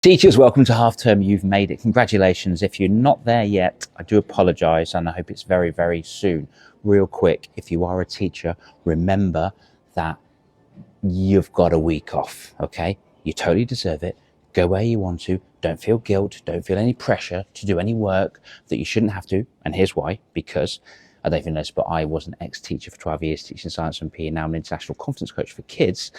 Teachers, welcome to half term. You've made it. Congratulations. If you're not there yet, I do apologize and I hope it's very, very soon. Real quick, if you are a teacher, remember that you've got a week off, okay? You totally deserve it. Go where you want to. Don't feel guilt. Don't feel any pressure to do any work that you shouldn't have to. And here's why. Because I don't even know this, but I was an ex-teacher for 12 years teaching science and PE. Now I'm an international confidence coach for kids.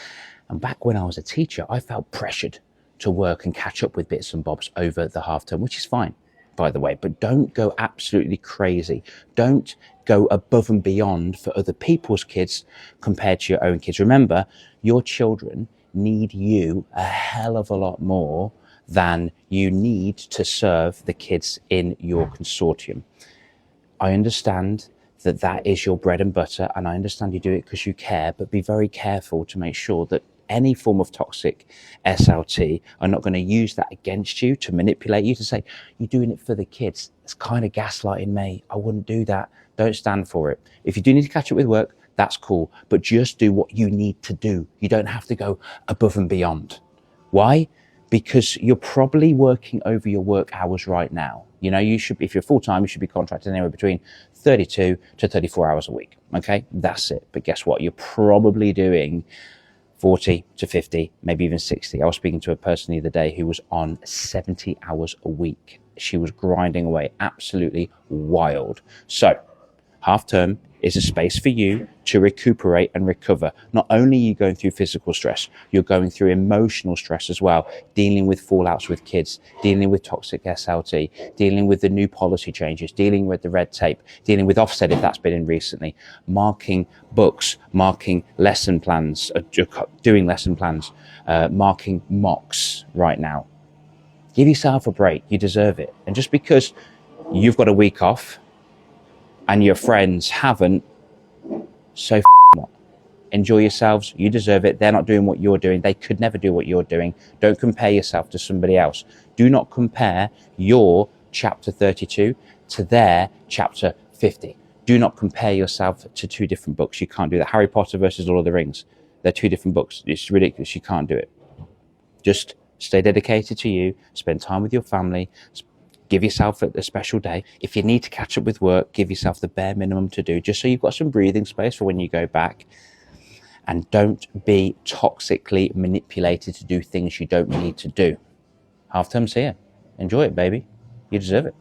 And back when I was a teacher, I felt pressured to work and catch up with bits and bobs over the half term, which is fine, by the way, but don't go absolutely crazy. Don't go above and beyond for other people's kids compared to your own kids. Remember, your children need you a hell of a lot more than you need to serve the kids in your consortium. I understand that that is your bread and butter, and I understand you do it because you care, but be very careful to make sure that any form of toxic SLT are not going to use that against you to manipulate you, to say, you're doing it for the kids. It's kind of gaslighting me. I wouldn't do that. Don't stand for it. If you do need to catch up with work, that's cool, but just do what you need to do. You don't have to go above and beyond. Why? Because you're probably working over your work hours right now. You know, you should be, if you're full-time, you should be contracted anywhere between 32 to 34 hours a week. Okay, that's it. But guess what? You're probably doing 40 to 50, maybe even 60. I was speaking to a person the other day who was on 70 hours a week. She was grinding away, absolutely wild. So half term is a space for you to recuperate and recover. Not only are you going through physical stress, you're going through emotional stress as well, dealing with fallouts with kids, dealing with toxic SLT, dealing with the new policy changes, dealing with the red tape, dealing with offset if that's been in recently, marking books, marking lesson plans, doing lesson plans, marking mocks right now. Give yourself a break. You deserve it. And just because you've got a week off and your friends haven't, so what? Enjoy yourselves. You deserve it. They're not doing what you're doing. They could never do what you're doing. Don't compare yourself to somebody else. Do not compare your chapter 32 to their chapter 50. Do not compare yourself to two different books. You can't do that. Harry Potter versus Lord of the Rings. They're two different books. It's ridiculous. You can't do it. Just stay dedicated to you. Spend time with your family. Give yourself a special day. If you need to catch up with work, give yourself the bare minimum to do, just so you've got some breathing space for when you go back. And don't be toxically manipulated to do things you don't need to do. Half term's here. Enjoy it, baby. You deserve it.